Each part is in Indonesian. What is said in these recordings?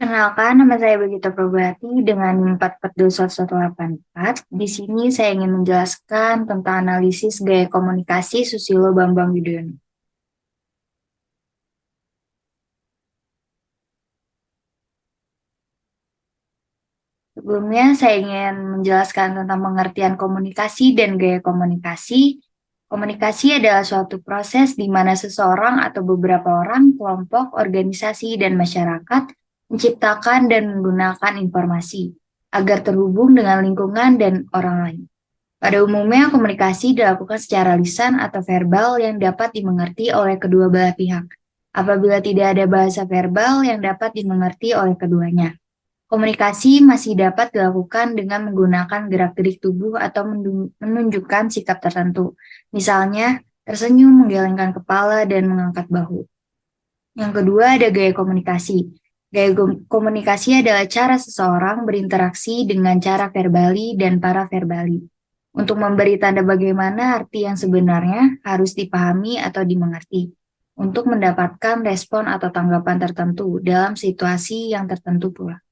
Kenalkan, nama saya Begita Probati dengan 4421184. Di sini saya ingin menjelaskan tentang analisis gaya komunikasi Susilo Bambang Yudhoyono. Sebelumnya, saya ingin menjelaskan tentang pengertian komunikasi dan gaya komunikasi. Komunikasi adalah suatu proses di mana seseorang atau beberapa orang, kelompok, organisasi, dan masyarakat menciptakan dan menggunakan informasi agar terhubung dengan lingkungan dan orang lain. Pada umumnya, komunikasi dilakukan secara lisan atau verbal yang dapat dimengerti oleh kedua belah pihak. Apabila tidak ada bahasa verbal yang dapat dimengerti oleh keduanya, komunikasi masih dapat dilakukan dengan menggunakan gerak-gerik tubuh atau menunjukkan sikap tertentu. Misalnya, tersenyum, menggelengkan kepala, dan mengangkat bahu. Yang kedua ada gaya komunikasi. Gaya komunikasi adalah cara seseorang berinteraksi dengan cara verbali dan paraverbali. Untuk memberi tanda bagaimana arti yang sebenarnya harus dipahami atau dimengerti. Untuk mendapatkan respon atau tanggapan tertentu dalam situasi yang tertentu pula.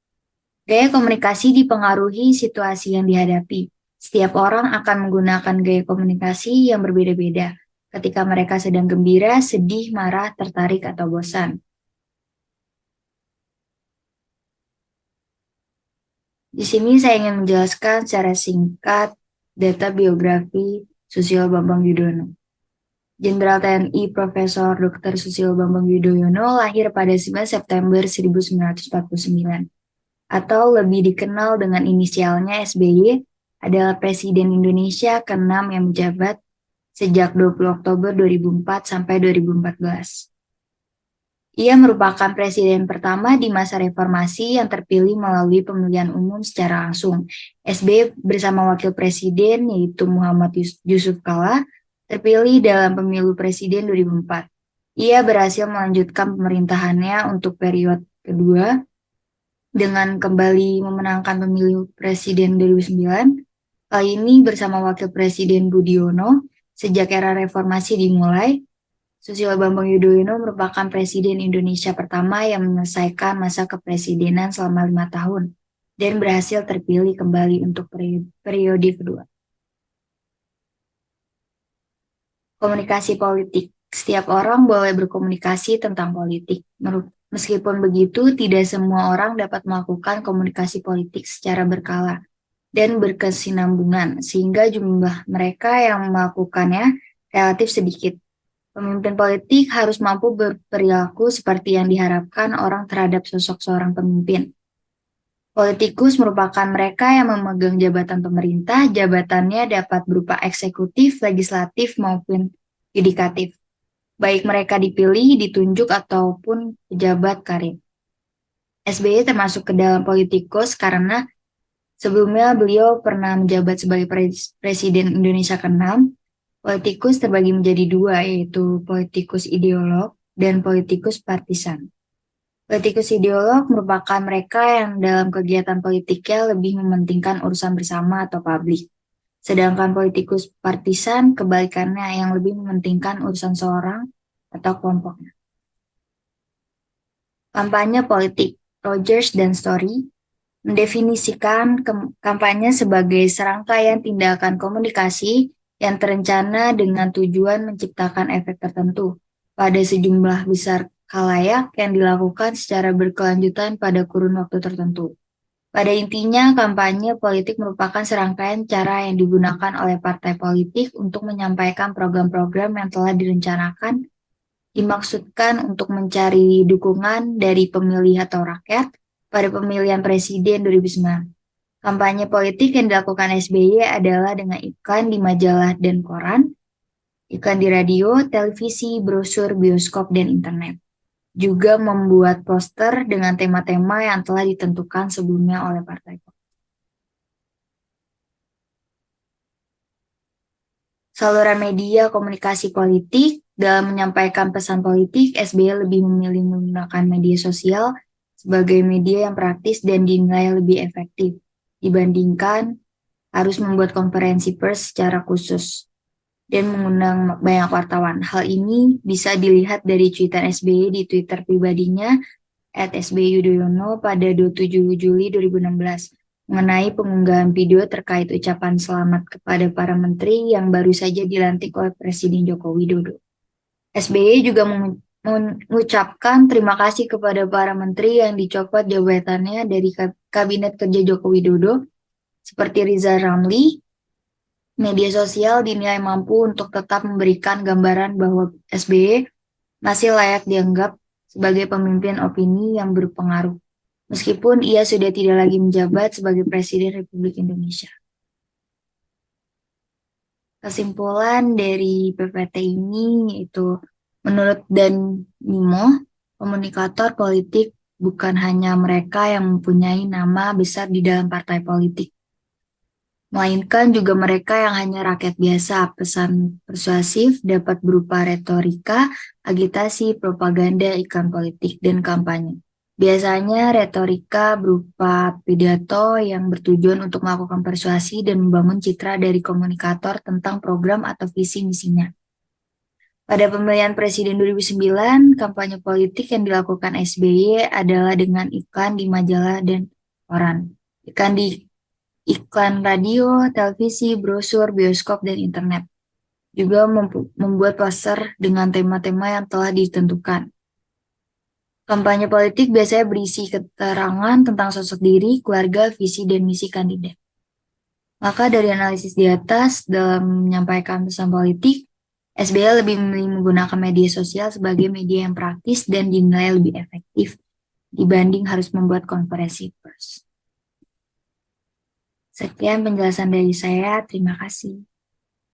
Gaya komunikasi dipengaruhi situasi yang dihadapi. Setiap orang akan menggunakan gaya komunikasi yang berbeda-beda ketika mereka sedang gembira, sedih, marah, tertarik, atau bosan. Di sini saya ingin menjelaskan secara singkat data biografi Susilo Bambang Yudhoyono. Jenderal TNI Profesor Dr. Susilo Bambang Yudhoyono lahir pada 9 September 1949 atau lebih dikenal dengan inisialnya SBY, adalah Presiden Indonesia ke-6 yang menjabat sejak 20 Oktober 2004 sampai 2014. Ia merupakan presiden pertama di masa reformasi yang terpilih melalui pemilihan umum secara langsung. SBY bersama wakil presiden yaitu Muhammad Yusuf Kala terpilih dalam pemilu presiden 2004. Ia berhasil melanjutkan pemerintahannya untuk periode kedua dengan kembali memenangkan pemilu presiden 2009. Kali ini bersama wakil presiden Budiono. Sejak era reformasi dimulai, Susilo Bambang Yudhoyono merupakan presiden Indonesia pertama yang menyelesaikan masa kepresidenan selama 5 tahun dan berhasil terpilih kembali untuk periode kedua. Komunikasi politik. Setiap orang boleh berkomunikasi tentang politik. Meskipun begitu, tidak semua orang dapat melakukan komunikasi politik secara berkala dan berkesinambungan, sehingga jumlah mereka yang melakukannya relatif sedikit. Pemimpin politik harus mampu berperilaku seperti yang diharapkan orang terhadap sosok seorang pemimpin. Politikus merupakan mereka yang memegang jabatan pemerintah. Jabatannya dapat berupa eksekutif, legislatif, maupun yudikatif. Baik mereka dipilih, ditunjuk, ataupun pejabat karir. SBY termasuk ke dalam politikus karena sebelumnya beliau pernah menjabat sebagai Presiden Indonesia ke-6. Politikus terbagi menjadi dua, yaitu politikus ideolog dan politikus partisan. Politikus ideolog merupakan mereka yang dalam kegiatan politiknya lebih mementingkan urusan bersama atau publik. Sedangkan politikus partisan kebalikannya yang lebih mementingkan urusan seorang atau kelompoknya. Kampanye politik. Rogers dan Story mendefinisikan kampanye sebagai serangkaian tindakan komunikasi yang terencana dengan tujuan menciptakan efek tertentu pada sejumlah besar khalayak yang dilakukan secara berkelanjutan pada kurun waktu tertentu. Pada intinya, kampanye politik merupakan serangkaian cara yang digunakan oleh partai politik untuk menyampaikan program-program yang telah direncanakan, dimaksudkan untuk mencari dukungan dari pemilih atau rakyat pada pemilihan presiden 2009. Kampanye politik yang dilakukan SBY adalah dengan iklan di majalah dan koran, iklan di radio, televisi, brosur, bioskop, dan internet. Juga membuat poster dengan tema-tema yang telah ditentukan sebelumnya oleh partai. Saluran media komunikasi politik. Dalam menyampaikan pesan politik, SBY lebih memilih menggunakan media sosial sebagai media yang praktis dan dinilai lebih efektif dibandingkan harus membuat konferensi pers secara khusus dan mengundang banyak wartawan. Hal ini bisa dilihat dari cuitan SBY di Twitter pribadinya @SBY Yudhoyono pada 27 Juli 2016 mengenai pengunggahan video terkait ucapan selamat kepada para menteri yang baru saja dilantik oleh Presiden Joko Widodo. SBY juga mengucapkan terima kasih kepada para menteri yang dicopot jabatannya dari Kabinet Kerja Joko Widodo, seperti Rizal Ramli. Media sosial dinilai mampu untuk tetap memberikan gambaran bahwa SBY masih layak dianggap sebagai pemimpin opini yang berpengaruh, meskipun ia sudah tidak lagi menjabat sebagai Presiden Republik Indonesia. Kesimpulan dari PPT ini itu, menurut Dan Nimo, komunikator politik bukan hanya mereka yang mempunyai nama besar di dalam partai politik, melainkan juga mereka yang hanya rakyat biasa. Pesan persuasif dapat berupa retorika, agitasi, propaganda, iklan politik, dan kampanye. Biasanya retorika berupa pidato yang bertujuan untuk melakukan persuasi dan membangun citra dari komunikator tentang program atau visi misinya. Pada pemilihan Presiden 2009, kampanye politik yang dilakukan SBY adalah dengan iklan di majalah dan koran, iklan radio, televisi, brosur, bioskop, dan internet. Juga membuat poster dengan tema-tema yang telah ditentukan. Kampanye politik biasanya berisi keterangan tentang sosok diri, keluarga, visi, dan misi kandidat. Maka dari analisis di atas, dalam menyampaikan pesan politik, SBY lebih memilih menggunakan media sosial sebagai media yang praktis dan dinilai lebih efektif dibanding harus membuat konferensi pers. Sekian penjelasan dari saya, terima kasih.